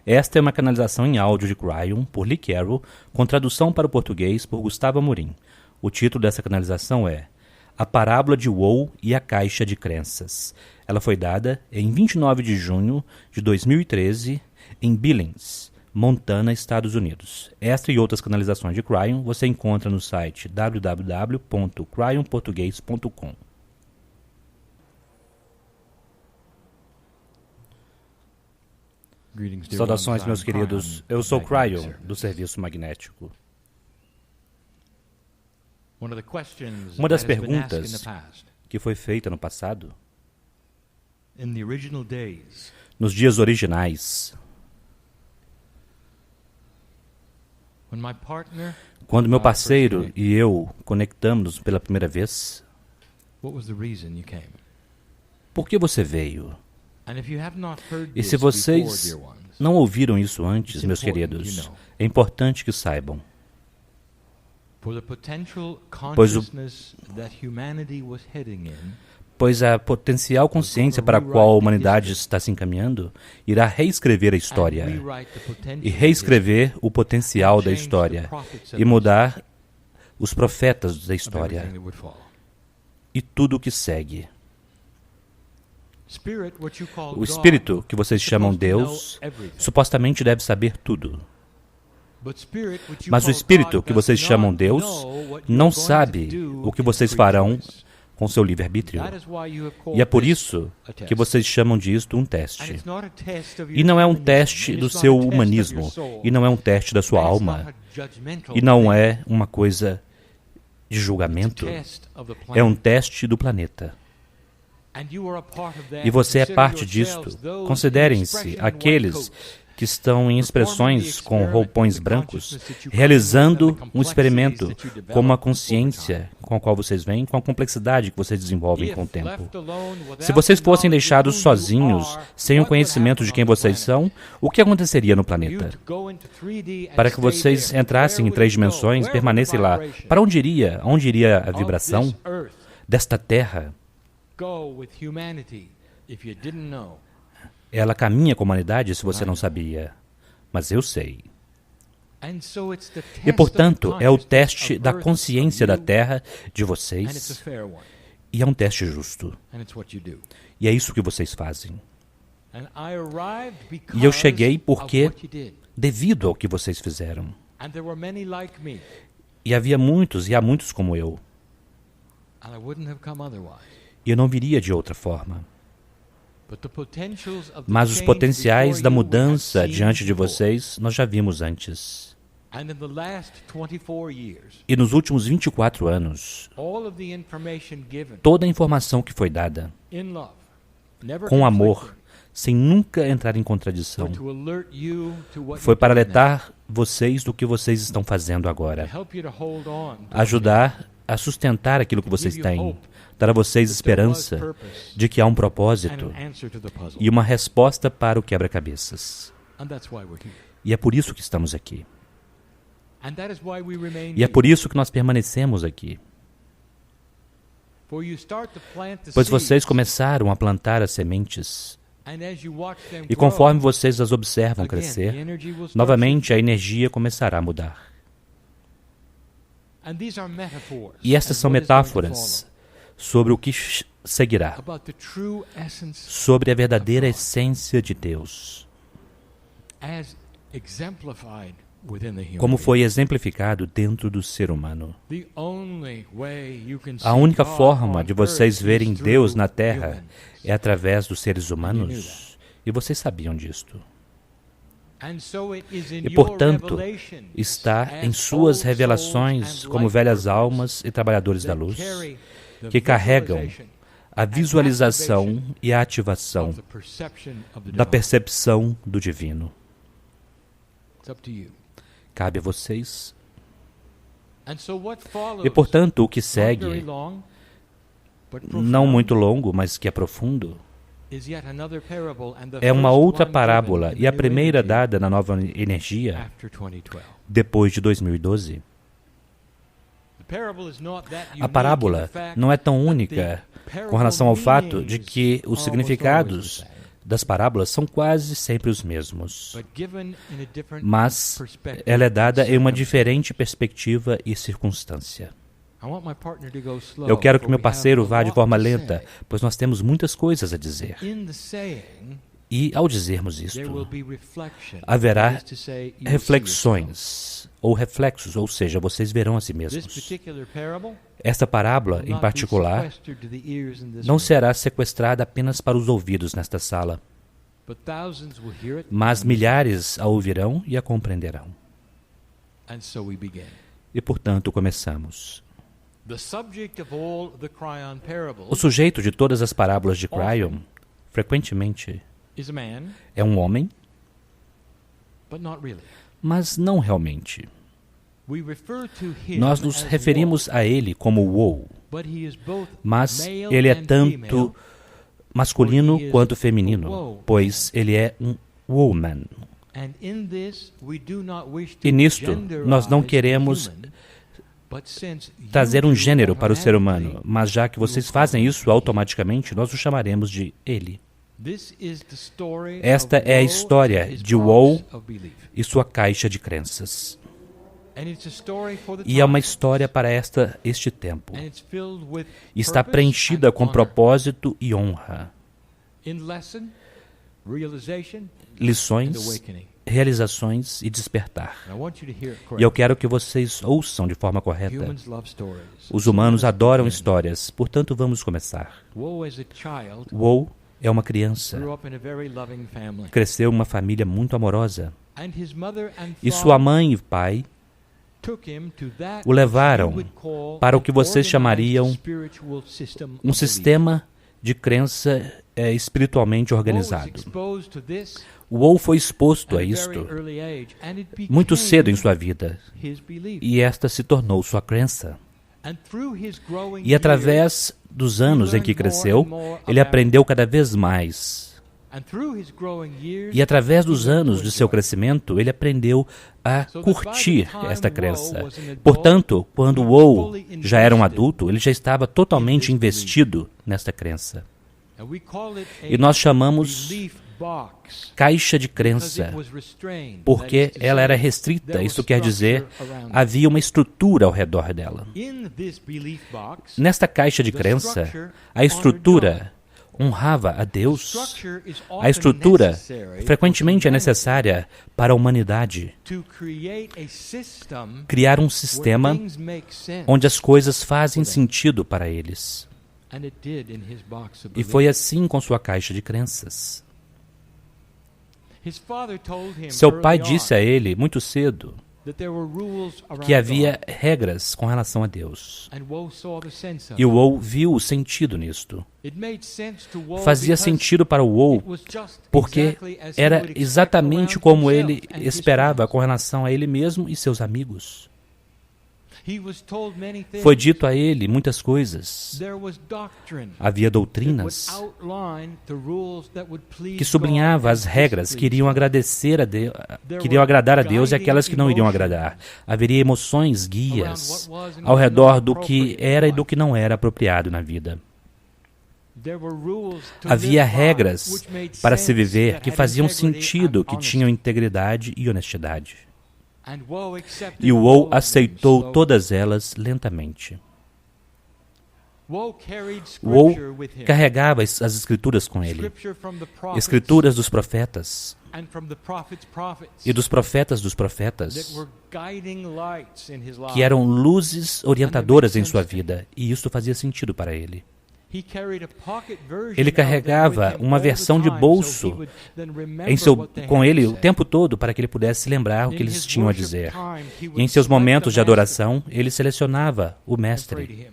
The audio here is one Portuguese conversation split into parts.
Esta é uma canalização em áudio de Cryon, por Lee Carroll, com tradução para o português por Gustavo Amorim. O título dessa canalização é A Parábola de Woe e a Caixa de Crenças. Ela foi dada em 29 de junho de 2013 em Billings, Montana, Estados Unidos. Esta e outras canalizações de Cryon você encontra no site www.cryonportugues.com. Saudações, meus queridos. Eu sou Cryon, do Serviço Magnético. Uma das perguntas que foi feita no passado, nos dias originais, quando meu parceiro e eu conectamos pela primeira vez, por que você veio? E se vocês não ouviram isso antes, meus queridos, é importante que saibam. Pois a potencial consciência para a qual a humanidade está se encaminhando irá reescrever a história e reescrever o potencial da história e mudar os profetas da história e tudo o que segue. O Espírito, que vocês chamam Deus, supostamente deve saber tudo. Mas o Espírito, que vocês chamam Deus, não sabe o que vocês farão com seu livre-arbítrio. E é por isso que vocês chamam disto um teste. E não é um teste do seu humanismo, e não é um teste da sua alma, e não é uma coisa de julgamento. É um teste do planeta. E você é parte disto. Considerem-se aqueles que estão em expressões com roupões brancos, realizando um experimento com uma consciência com a qual vocês vêm, com a complexidade que vocês desenvolvem com o tempo. Se vocês fossem deixados sozinhos, sem o conhecimento de quem vocês são, o que aconteceria no planeta? Para que vocês entrassem em 3 dimensões, permanecem lá. Para onde iria? Onde iria a vibração desta Terra? Ela caminha com a humanidade se você não sabia, mas eu sei. E, portanto, é o teste da consciência da Terra de vocês, e é um teste justo. E é isso que vocês fazem. E eu cheguei porque, devido ao que vocês fizeram. E havia muitos, e há muitos como eu. E eu não viria de outra forma. Mas os potenciais da mudança diante de vocês, nós já vimos antes. E nos últimos 24 anos, toda a informação que foi dada, com amor, sem nunca entrar em contradição, foi para alertar vocês do que vocês estão fazendo agora. Ajudar a sustentar aquilo que vocês têm. Dar a vocês esperança de que há um propósito e uma resposta para o quebra-cabeças. E é por isso que estamos aqui. E é por isso que nós permanecemos aqui. Pois vocês começaram a plantar as sementes, e conforme vocês as observam crescer, novamente a energia começará a mudar. E estas são metáforas sobre o que seguirá, sobre a verdadeira essência de Deus, como foi exemplificado dentro do ser humano. A única forma de vocês verem Deus na Terra é através dos seres humanos, e vocês sabiam disto. E, portanto, está em suas revelações como velhas almas e trabalhadores da luz, que carregam a visualização e a ativação da percepção do divino. Cabe a vocês. E, portanto, o que segue, não muito longo, mas que é profundo, é uma outra parábola, e a primeira dada na nova energia depois de 2012. A parábola não é tão única com relação ao fato de que os significados das parábolas são quase sempre os mesmos, mas ela é dada em uma diferente perspectiva e circunstância. Eu quero que meu parceiro vá de forma lenta, pois nós temos muitas coisas a dizer. E, ao dizermos isto, haverá reflexões, ou reflexos, ou seja, vocês verão a si mesmos. Esta parábola, em particular, não será sequestrada apenas para os ouvidos nesta sala, mas milhares a ouvirão e a compreenderão. E, portanto, começamos. O sujeito de todas as parábolas de Cryon, frequentemente, é um homem, mas não realmente. Nós nos referimos a ele como Woe, mas ele é tanto masculino quanto feminino, pois ele é um woman. E nisto, nós não queremos trazer um gênero para o ser humano, mas já que vocês fazem isso automaticamente, nós o chamaremos de ele. Esta é a história de Woe e sua caixa de crenças. E é uma história para este tempo. E está preenchida com propósito e honra. Lições, realizações e despertar. E eu quero que vocês ouçam de forma correta. Os humanos adoram histórias, portanto vamos começar. Woe é uma criança. Cresceu em uma família muito amorosa. E sua mãe e pai o levaram para o que vocês chamariam um sistema de crença espiritualmente organizado. Woe foi exposto a isto muito cedo em sua vida, e esta se tornou sua crença. E através dos anos em que cresceu, ele aprendeu cada vez mais. E através dos anos de seu crescimento, ele aprendeu a curtir esta crença. Portanto, quando Woe já era um adulto, ele já estava totalmente investido nesta crença. E nós chamamos caixa de crença, porque ela era restrita, isso quer dizer, havia uma estrutura ao redor dela. Nesta caixa de crença, a estrutura honrava a Deus. A estrutura frequentemente é necessária para a humanidade criar um sistema onde as coisas fazem sentido para eles. E foi assim com sua caixa de crenças. Seu pai disse a ele, muito cedo, que havia regras com relação a Deus. E o Woe viu o sentido nisto. Fazia sentido para o Woe, porque era exatamente como ele esperava com relação a ele mesmo e seus amigos. Foi dito a ele muitas coisas. Havia doutrinas que sublinhavam as regras que iriam agradar a Deus e aquelas que não iriam agradar. Haveria emoções, guias, ao redor do que era e do que não era apropriado na vida. Havia regras para se viver que faziam sentido, que tinham integridade e honestidade. E o Woe aceitou todas elas lentamente. Woe carregava as escrituras com ele, escrituras dos profetas e dos profetas, que eram luzes orientadoras em sua vida, e isso fazia sentido para ele. Ele carregava uma versão de bolso com ele o tempo todo para que ele pudesse lembrar o que eles tinham a dizer. E em seus momentos de adoração, ele selecionava o mestre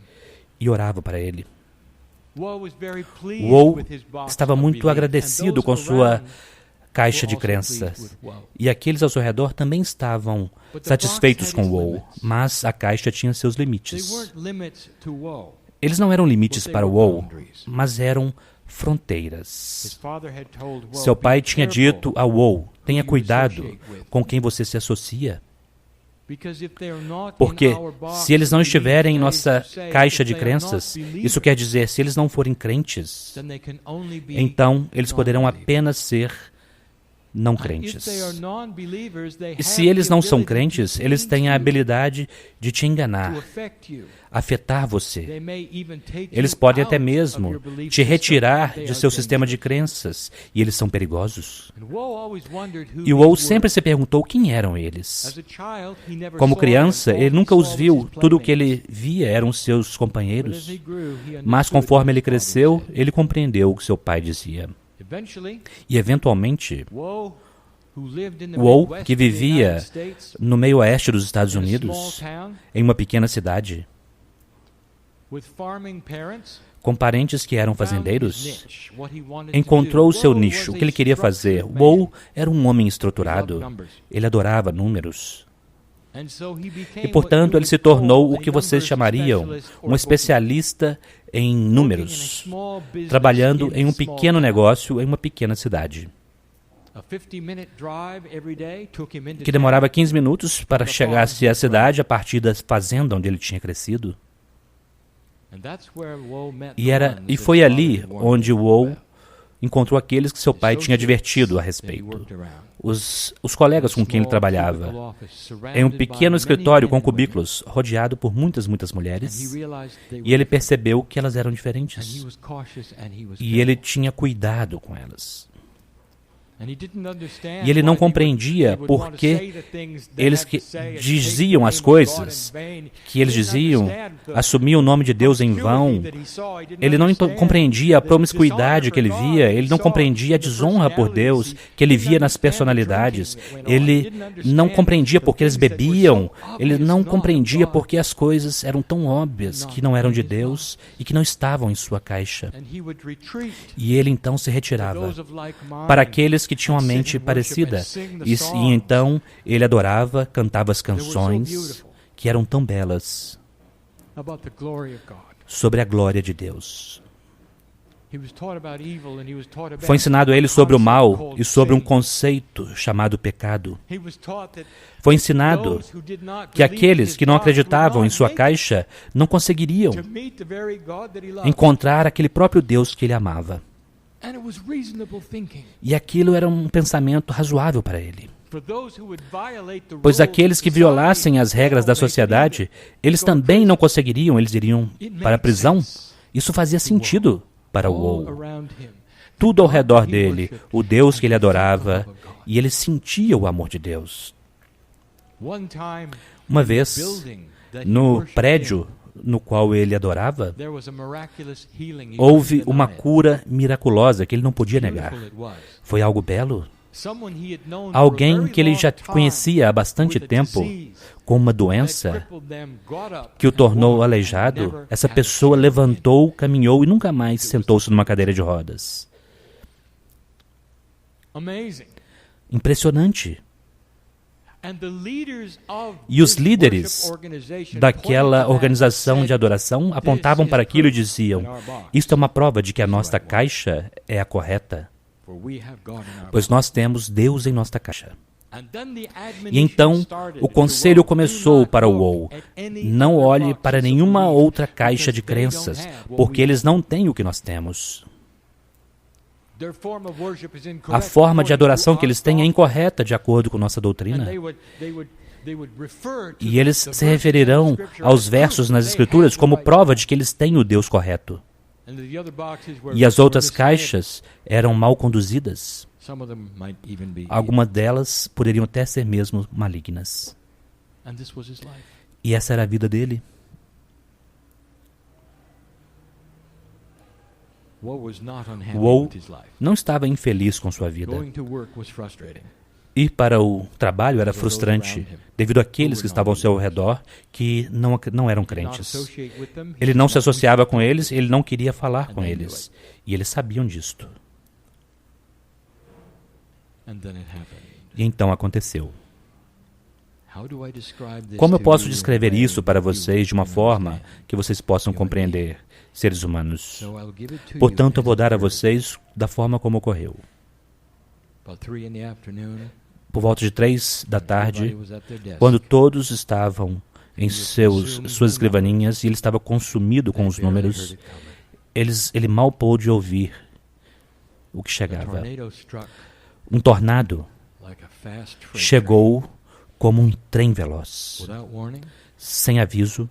e orava para ele. Woe estava muito agradecido com sua caixa de crenças. E aqueles ao seu redor também estavam satisfeitos com Woe, mas a caixa tinha seus limites. Eles não eram limites para o Woe, mas eram fronteiras. Seu pai tinha dito a Woe, tenha cuidado com quem você se associa. Porque se eles não estiverem em nossa caixa de crenças, isso quer dizer, se eles não forem crentes, então eles poderão apenas ser não crentes. E se eles não são crentes, eles têm a habilidade de te enganar, afetar você. Eles podem até mesmo te retirar de seu sistema de crenças, e eles são perigosos. E Woe sempre se perguntou quem eram eles. Como criança, ele nunca os viu, tudo o que ele via eram seus companheiros. Mas conforme ele cresceu, ele compreendeu o que seu pai dizia. E, eventualmente, Woe, que vivia no meio oeste dos Estados Unidos, em uma pequena cidade, com parentes que eram fazendeiros, encontrou o seu nicho, o que ele queria fazer. Woe era um homem estruturado, ele adorava números. E, portanto, ele se tornou o que vocês chamariam um especialista em números, trabalhando em um pequeno negócio em uma pequena cidade, que demorava 15 minutos para chegar-se à cidade a partir da fazenda onde ele tinha crescido. E foi ali onde Woe encontrou aqueles que seu pai tinha advertido a respeito. Os colegas com quem ele trabalhava, em um pequeno escritório com cubículos, rodeado por muitas mulheres, e ele percebeu que elas eram diferentes. E ele tinha cuidado com elas. E ele não compreendia por que eles que diziam as coisas que eles diziam, assumiam o nome de Deus em vão. Ele não compreendia a promiscuidade que ele via, ele não compreendia a desonra por Deus que ele via nas personalidades. Ele não compreendia porque eles bebiam, ele não compreendia porque as coisas eram tão óbvias que não eram de Deus e que não estavam em sua caixa. E ele então se retirava para aqueles que tinham a mente parecida. E então ele adorava, cantava as canções que eram tão belas sobre a glória de Deus. Foi ensinado a ele sobre o mal e sobre um conceito chamado pecado. Foi ensinado que aqueles que não acreditavam em sua caixa não conseguiriam encontrar aquele próprio Deus que ele amava. E aquilo era um pensamento razoável para ele. Pois aqueles que violassem as regras da sociedade, eles também não conseguiriam, eles iriam para a prisão. Isso fazia sentido para Woe. Tudo ao redor dele, o Deus que ele adorava, e ele sentia o amor de Deus. Uma vez, no prédio no qual ele adorava, houve uma cura miraculosa que ele não podia negar. Foi algo belo. Alguém que ele já conhecia há bastante tempo, com uma doença que o tornou aleijado, essa pessoa levantou, caminhou e nunca mais sentou-se numa cadeira de rodas. Impressionante. E os líderes daquela organização de adoração apontavam para aquilo e diziam: isto é uma prova de que a nossa caixa é a correta, pois nós temos Deus em nossa caixa. E então o conselho começou para o Woe: não olhe para nenhuma outra caixa de crenças, porque eles não têm o que nós temos. A forma de adoração que eles têm é incorreta de acordo com nossa doutrina. E eles se referirão aos versos nas Escrituras como prova de que eles têm o Deus correto. E as outras caixas eram mal conduzidas. Algumas delas poderiam até ser mesmo malignas. E essa era a vida dele. Woe não estava infeliz com sua vida. Ir para o trabalho era frustrante, devido àqueles que estavam ao seu redor que não eram crentes. Ele não se associava com eles, ele não queria falar com eles. E eles sabiam disto. E então aconteceu. Como eu posso descrever isso para vocês de uma forma que vocês possam compreender, seres humanos? Portanto, eu vou dar a vocês da forma como ocorreu. por volta de 3 da tarde, quando todos estavam em suas escrivaninhas e ele estava consumido com os números, ele mal pôde ouvir o que chegava. Um tornado chegou como um trem veloz. Sem aviso,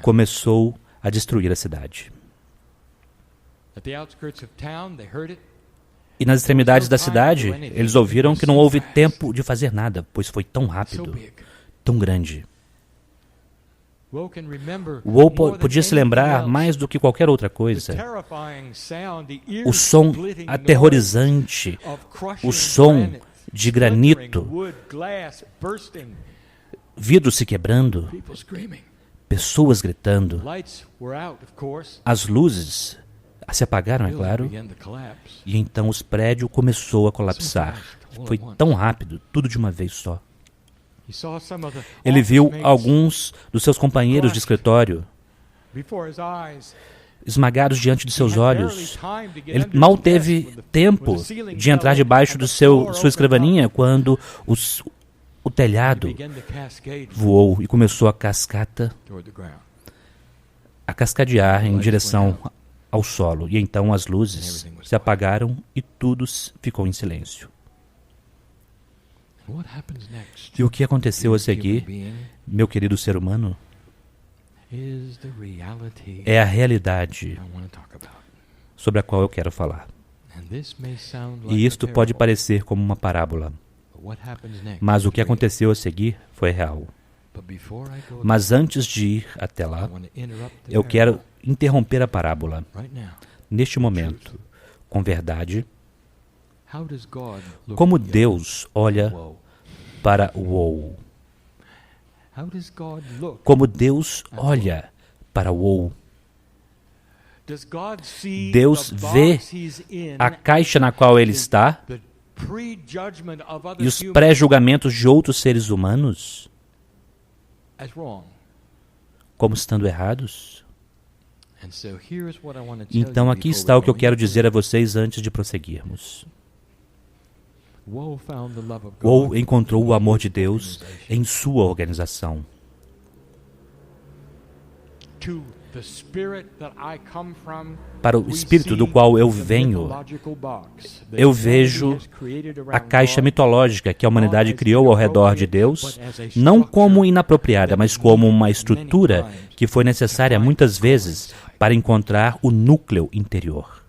começou a destruir a cidade. E nas extremidades da cidade, eles ouviram que não houve tempo de fazer nada, pois foi tão rápido, tão grande. Woe podia se lembrar mais do que qualquer outra coisa. O som aterrorizante, o som de granito, vidros se quebrando, pessoas gritando. As luzes se apagaram, é claro, e então o prédio começou a colapsar. Foi tão rápido, tudo de uma vez só. Ele viu alguns dos seus companheiros de escritório esmagados diante de seus olhos. Ele mal teve tempo de entrar debaixo de sua escrivaninha quando o telhado voou e começou a cascadear em direção ao solo. E então as luzes se apagaram e tudo ficou em silêncio. E o que aconteceu a seguir, meu querido ser humano, é a realidade sobre a qual eu quero falar. E isto pode parecer como uma parábola, mas o que aconteceu a seguir foi real. Mas antes de ir até lá, eu quero interromper a parábola. Neste momento, com verdade, como Deus olha para o Woe. Como Deus olha para o Woe. Deus vê a caixa na qual ele está e os pré-julgamentos de outros seres humanos como estando errados? Então aqui está o que eu quero dizer a vocês antes de prosseguirmos. Woe encontrou o amor de Deus em sua organização. Para o espírito do qual eu venho, eu vejo a caixa mitológica que a humanidade criou ao redor de Deus, não como inapropriada, mas como uma estrutura que foi necessária muitas vezes para encontrar o núcleo interior.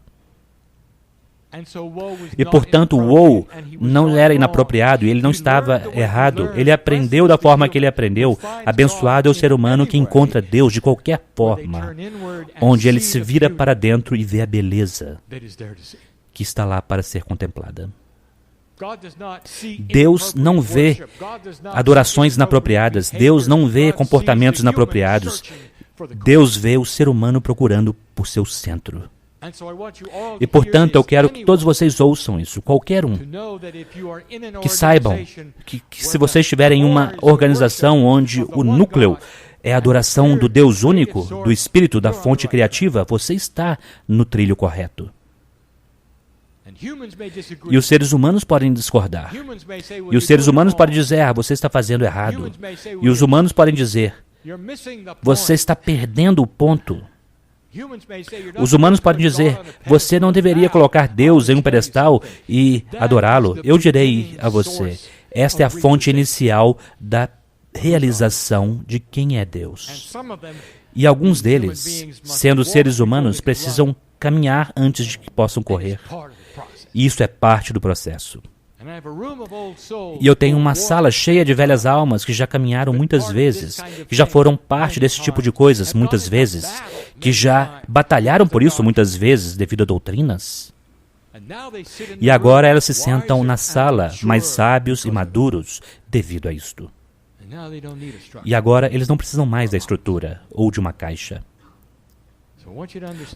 E, portanto, Woe não era inapropriado, e ele não estava errado. Ele aprendeu da forma que ele aprendeu. Abençoado é o ser humano que encontra Deus de qualquer forma, onde ele se vira para dentro e vê a beleza que está lá para ser contemplada. Deus não vê adorações inapropriadas. Deus não vê comportamentos inapropriados. Deus vê o ser humano procurando por seu centro. E, portanto, eu quero que todos vocês ouçam isso, qualquer um, que saibam que se vocês estiverem em uma organização onde o núcleo é a adoração do Deus único, do Espírito, da fonte criativa, você está no trilho correto. E os seres humanos podem discordar. E os seres humanos podem dizer, você está fazendo errado. E os humanos podem dizer, você está perdendo o ponto. Os humanos podem dizer, você não deveria colocar Deus em um pedestal e adorá-lo. Eu direi a você, esta é a fonte inicial da realização de quem é Deus. E alguns deles, sendo seres humanos, precisam caminhar antes de que possam correr. E isso é parte do processo. E eu tenho uma sala cheia de velhas almas que já caminharam muitas vezes, que já foram parte desse tipo de coisas muitas vezes, que já batalharam por isso muitas vezes devido a doutrinas. E agora elas se sentam na sala mais sábios e maduros devido a isto. E agora eles não precisam mais da estrutura ou de uma caixa.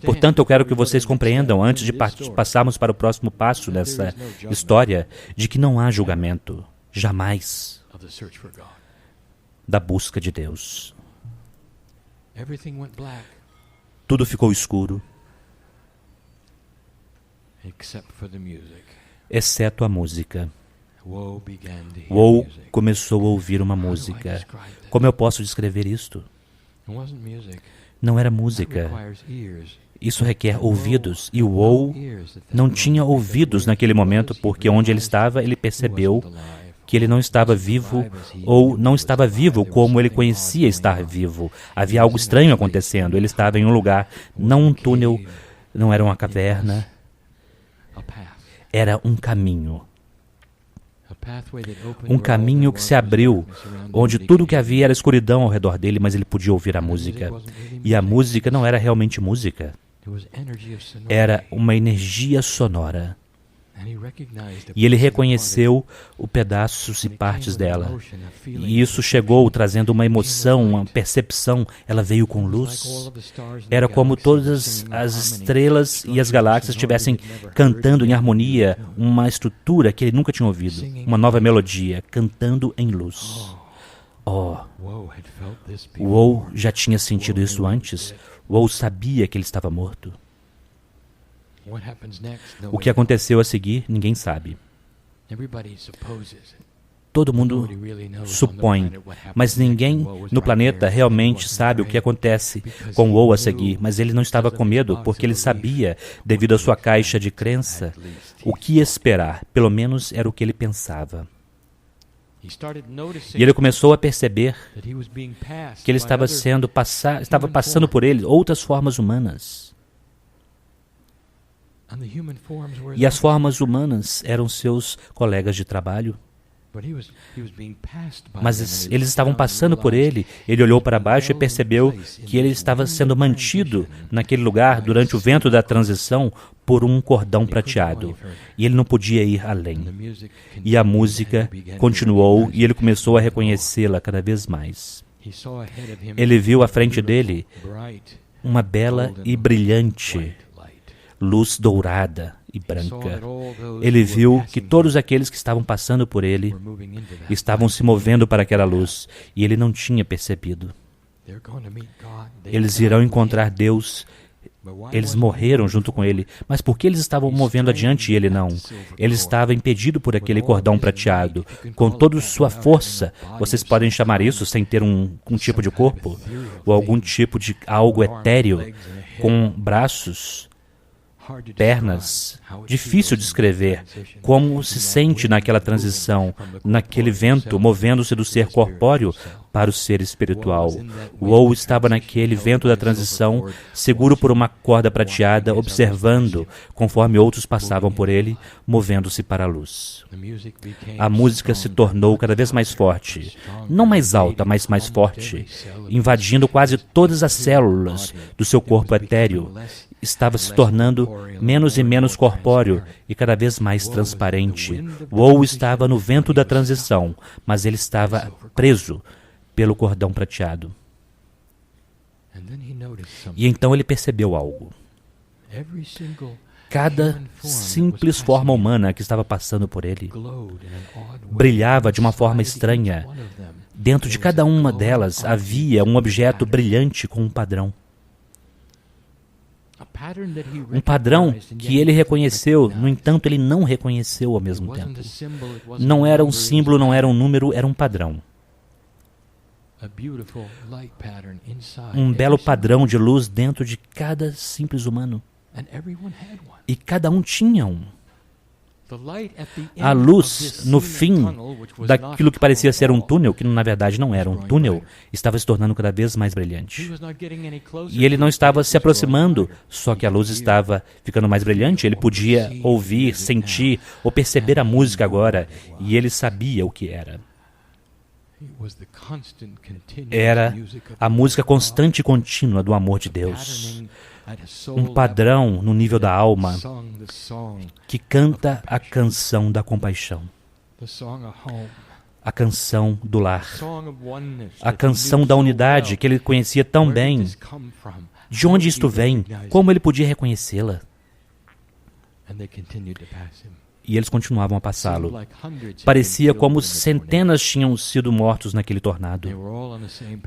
Portanto, eu quero que vocês compreendam, antes de passarmos para o próximo passo nessa história, de que não há julgamento, jamais, da busca de Deus. Tudo ficou escuro, exceto a música. Woe começou a ouvir uma música. Como eu posso descrever isto? Não era música. Isso requer ouvidos, e Woe não tinha ouvidos naquele momento, porque onde ele estava, ele percebeu que ele não estava vivo, ou não estava vivo como ele conhecia estar vivo. Havia algo estranho acontecendo. Ele estava em um lugar, não um túnel, não era uma caverna, era um caminho. Um caminho que se abriu, onde tudo que havia era escuridão ao redor dele, mas ele podia ouvir a música. E a música não era realmente música. Era uma energia sonora. E ele reconheceu os pedaços e partes dela. E isso chegou trazendo uma emoção, uma percepção. Ela veio com luz. Era como todas as estrelas e as galáxias estivessem cantando em harmonia, uma estrutura que ele nunca tinha ouvido. Uma nova melodia, cantando em luz. Oh, Woe já tinha sentido isso antes. Woe sabia que ele estava morto. O que aconteceu a seguir, ninguém sabe. Todo mundo supõe, mas ninguém no planeta realmente sabe o que acontece com Woe a seguir. Mas ele não estava com medo, porque ele sabia, devido à sua caixa de crença, o que esperar. Pelo menos era o que ele pensava. E ele começou a perceber que ele estava passando por ele outras formas humanas. E as formas humanas eram seus colegas de trabalho. Mas eles estavam passando por ele. Ele olhou para baixo e percebeu que ele estava sendo mantido naquele lugar durante o vento da transição por um cordão prateado. E ele não podia ir além. E a música continuou e ele começou a reconhecê-la cada vez mais. Ele viu à frente dele uma bela e brilhante luz dourada e branca. Ele viu que todos aqueles que estavam passando por ele estavam se movendo para aquela luz, e ele não tinha percebido. Eles irão encontrar Deus. Eles morreram junto com ele. Mas por que eles estavam movendo adiante e ele não? Ele estava impedido por aquele cordão prateado. Com toda sua força, vocês podem chamar isso sem ter um tipo de corpo? Ou algum tipo de algo etéreo, com braços, pernas. Difícil de descrever como se sente naquela transição, naquele vento, movendo-se do ser corpóreo para o ser espiritual. Woe estava naquele vento da transição, seguro por uma corda prateada, observando, conforme outros passavam por ele, movendo-se para a luz. A música se tornou cada vez mais forte, não mais alta, mas mais forte, invadindo quase todas as células do seu corpo etéreo. Estava se tornando menos e menos corpóreo e cada vez mais transparente. Woe estava no vento da transição, mas ele estava preso pelo cordão prateado. E então ele percebeu algo. Cada simples forma humana que estava passando por ele brilhava de uma forma estranha. Dentro de cada uma delas havia um objeto brilhante com um padrão. Um padrão que ele reconheceu, no entanto, ele não reconheceu ao mesmo tempo. Não era um símbolo, não era um número, era um padrão. Um belo padrão de luz dentro de cada simples humano. E cada um tinha um. A luz, no fim daquilo que parecia ser um túnel, que na verdade não era um túnel, estava se tornando cada vez mais brilhante. E ele não estava se aproximando, só que a luz estava ficando mais brilhante. Ele podia ouvir, sentir ou perceber a música agora, e ele sabia o que era. Era a música constante e contínua do amor de Deus. Um padrão no nível da alma que canta a canção da compaixão, a canção do lar, a canção da unidade que ele conhecia tão bem. De onde isto vem? Como ele podia reconhecê-la? E eles continuavam a passá-lo. Parecia como centenas tinham sido mortos naquele tornado.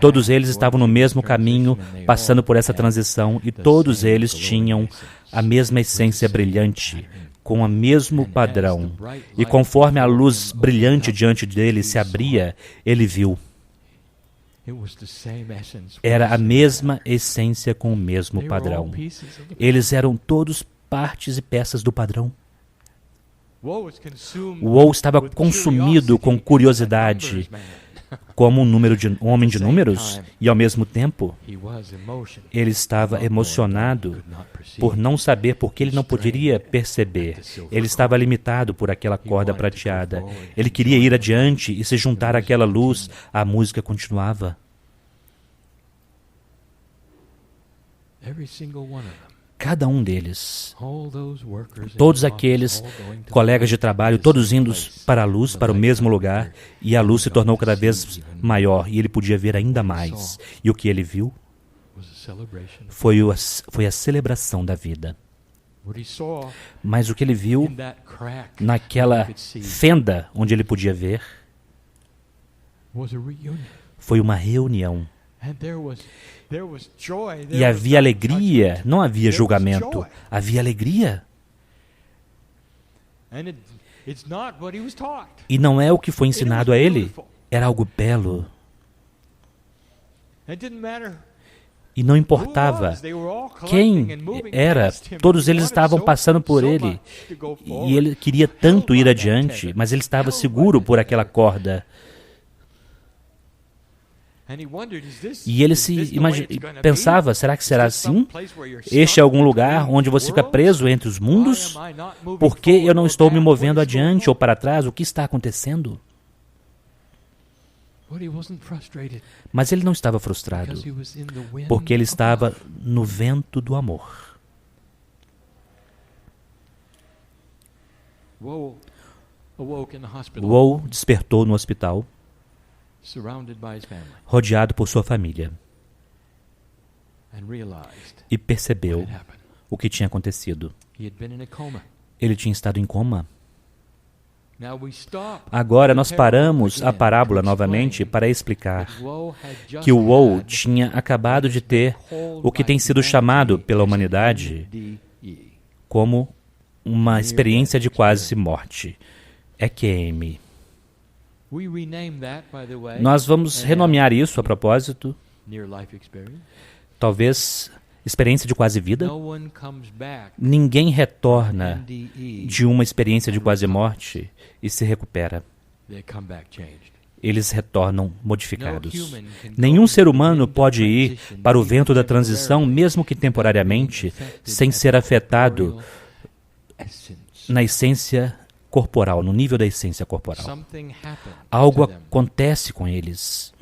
Todos eles estavam no mesmo caminho, passando por essa transição, e todos eles tinham a mesma essência brilhante, com o mesmo padrão. E conforme a luz brilhante diante dele se abria, ele viu. Era a mesma essência com o mesmo padrão. Eles eram todos partes e peças do padrão. Woe estava consumido com curiosidade, como um homem de números, e ao mesmo tempo, ele estava emocionado por não saber porque ele não poderia perceber. Ele estava limitado por aquela corda prateada. Ele queria ir adiante e se juntar àquela luz. A música continuava. Cada um deles, todos aqueles colegas de trabalho, todos indo para a luz, para o mesmo lugar, e a luz se tornou cada vez maior, e ele podia ver ainda mais. E o que ele viu foi a celebração da vida. Mas o que ele viu naquela fenda onde ele podia ver foi uma reunião. E havia alegria, não havia julgamento, havia alegria. E não é o que foi ensinado a ele, era algo belo. E não importava quem era, todos eles estavam passando por ele. E ele queria tanto ir adiante, mas ele estava seguro por aquela corda. E ele pensava, será que será assim? Este é algum lugar onde você fica preso entre os mundos? Por que eu não estou me movendo adiante ou para trás? O que está acontecendo? Mas ele não estava frustrado, porque ele estava no vento do amor. Woe despertou no hospital, rodeado por sua família, e percebeu o que tinha acontecido. Ele tinha estado em coma. Agora nós paramos a parábola novamente para explicar que o Woe tinha acabado de ter o que tem sido chamado pela humanidade como uma experiência de quase morte. EQM. Nós vamos renomear isso a propósito, talvez experiência de quase vida. Ninguém retorna de uma experiência de quase morte e se recupera. Eles retornam modificados. Nenhum ser humano pode ir para o vento da transição, mesmo que temporariamente, sem ser afetado na essência corporal, no nível da essência corporal. Algo acontece com eles.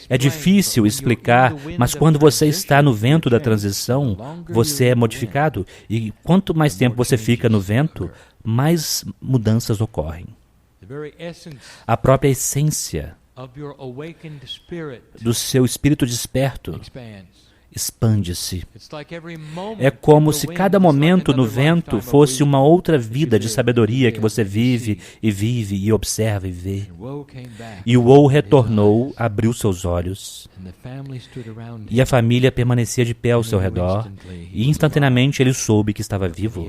É difícil explicar, mas quando você está no vento da transição, você é modificado. E quanto mais tempo você fica no vento, mais mudanças ocorrem. A própria essência do seu espírito desperto expande-se. É como se cada momento no vento fosse uma outra vida de sabedoria que você vive e observa e vê. E o Woe retornou, abriu seus olhos, e a família permanecia de pé ao seu redor, e instantaneamente ele soube que estava vivo,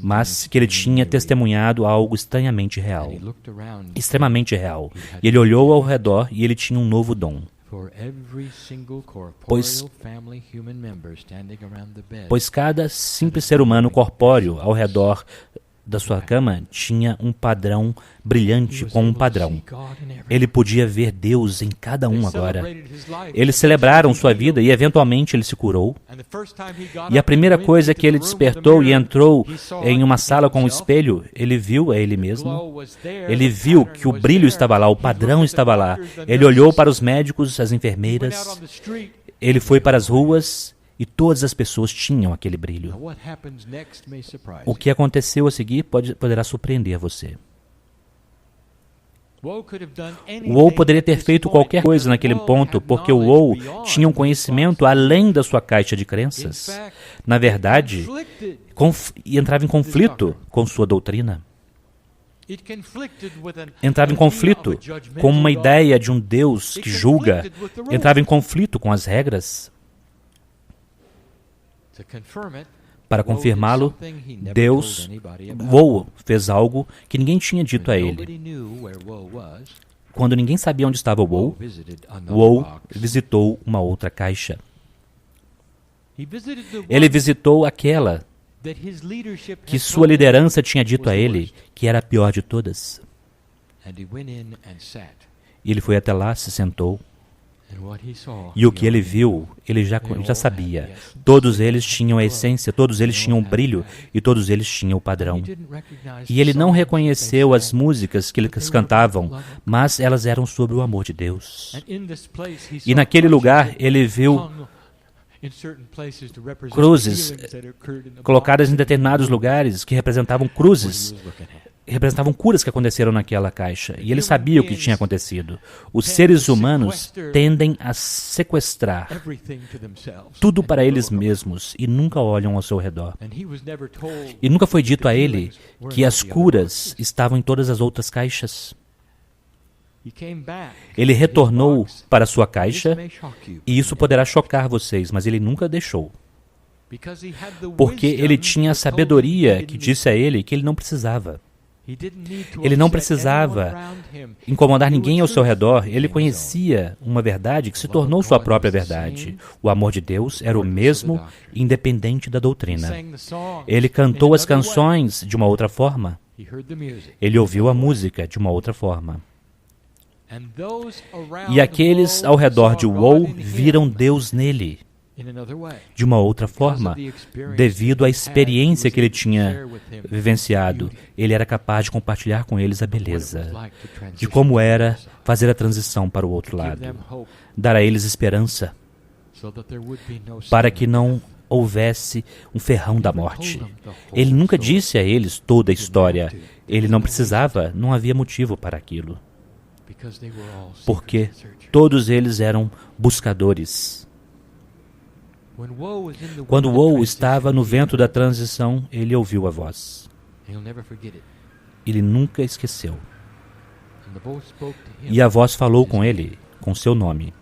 mas que ele tinha testemunhado algo estranhamente real, extremamente real. E ele olhou ao redor e ele tinha um novo dom. Pois cada simples ser humano corpóreo ao redor da sua cama tinha um padrão brilhante com um padrão. Ele podia ver Deus em cada um agora. Eles celebraram sua vida e eventualmente ele se curou. E a primeira coisa que ele despertou e entrou em uma sala com um espelho, ele viu a ele mesmo. Ele viu que o brilho estava lá, o padrão estava lá. Ele olhou para os médicos, as enfermeiras. Ele foi para as ruas. E todas as pessoas tinham aquele brilho. O que aconteceu a seguir poderá surpreender você. O Woe poderia ter feito qualquer coisa naquele ponto, porque o Woe tinha um conhecimento além da sua caixa de crenças. Na verdade, entrava em conflito com sua doutrina. Entrava em conflito com uma ideia de um Deus que julga. Entrava em conflito com as regras. Para confirmá-lo, Woe fez algo que ninguém tinha dito a ele. Quando ninguém sabia onde estava Woe visitou uma outra caixa. Ele visitou aquela que sua liderança tinha dito a ele que era a pior de todas. E ele foi até lá, se sentou. E o que ele viu, ele já sabia. Todos eles tinham a essência, todos eles tinham o brilho e todos eles tinham o padrão. E ele não reconheceu as músicas que eles cantavam, mas elas eram sobre o amor de Deus. E naquele lugar ele viu cruzes colocadas em determinados lugares que representavam cruzes, representavam curas que aconteceram naquela caixa. E ele sabia o que tinha acontecido. Os seres humanos tendem a sequestrar tudo para eles mesmos e nunca olham ao seu redor. E nunca foi dito a ele que as curas estavam em todas as outras caixas. Ele retornou para sua caixa, e isso poderá chocar vocês, mas ele nunca deixou. Porque ele tinha a sabedoria que disse a ele que ele não precisava. Ele não precisava incomodar ninguém ao seu redor. Ele conhecia uma verdade que se tornou sua própria verdade. O amor de Deus era o mesmo, independente da doutrina. Ele cantou as canções de uma outra forma. Ele ouviu a música de uma outra forma. E aqueles ao redor de Woe viram Deus nele de uma outra forma, devido à experiência que ele tinha vivenciado. Ele era capaz de compartilhar com eles a beleza de como era fazer a transição para o outro lado, dar a eles esperança, para que não houvesse um ferrão da morte. Ele nunca disse a eles toda a história. Ele não precisava, não havia motivo para aquilo. Porque todos eles eram buscadores. Quando Woe estava no vento da transição, ele ouviu a voz. Ele nunca esqueceu. E a voz falou com ele, com seu nome,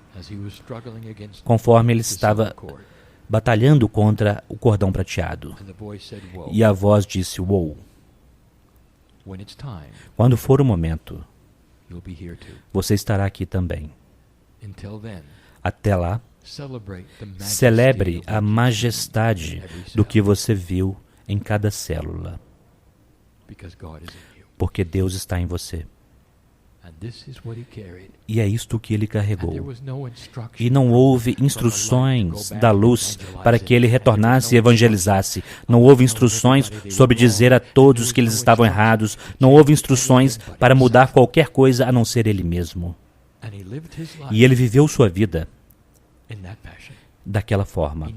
conforme ele estava batalhando contra o cordão prateado. E a voz disse, Woe, quando for o momento, você estará aqui também. Até lá, celebre a majestade do que você viu em cada célula, porque Deus está em você. E é isto que ele carregou. E não houve instruções da luz para que ele retornasse e evangelizasse. Não houve instruções sobre dizer a todos que eles estavam errados. Não houve instruções para mudar qualquer coisa a não ser ele mesmo. E ele viveu sua vida daquela forma.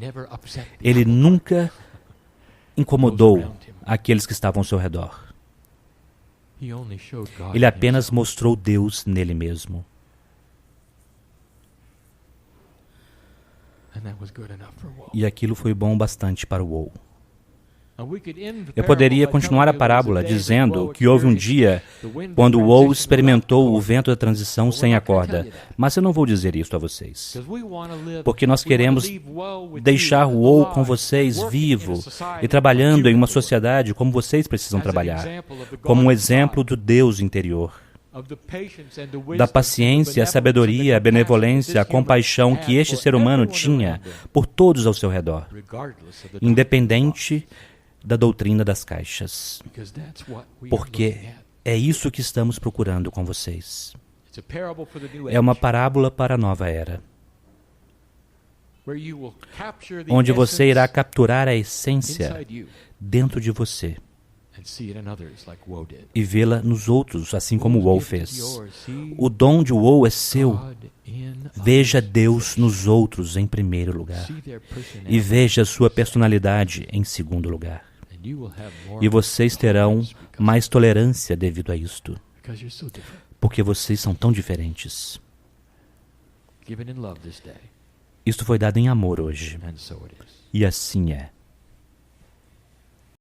Ele nunca incomodou aqueles que estavam ao seu redor. Ele apenas mostrou Deus nele mesmo. E aquilo foi bom bastante para o Woe. Eu poderia continuar a parábola dizendo que houve um dia quando Woe experimentou o vento da transição sem a corda, mas eu não vou dizer isso a vocês, porque nós queremos deixar o Woe com vocês vivo e trabalhando em uma sociedade como vocês precisam trabalhar, como um exemplo do Deus interior, da paciência, a sabedoria, a benevolência, a compaixão que este ser humano tinha por todos ao seu redor, independente da doutrina das caixas, porque é isso que estamos procurando com vocês. É uma parábola para a nova era, onde você irá capturar a essência dentro de você e vê-la nos outros, assim como Woe fez. O dom de Woe é seu. Veja Deus nos outros em primeiro lugar e veja sua personalidade em segundo lugar. E vocês terão mais tolerância devido a isto, porque vocês são tão diferentes. Isto foi dado em amor hoje, e assim é.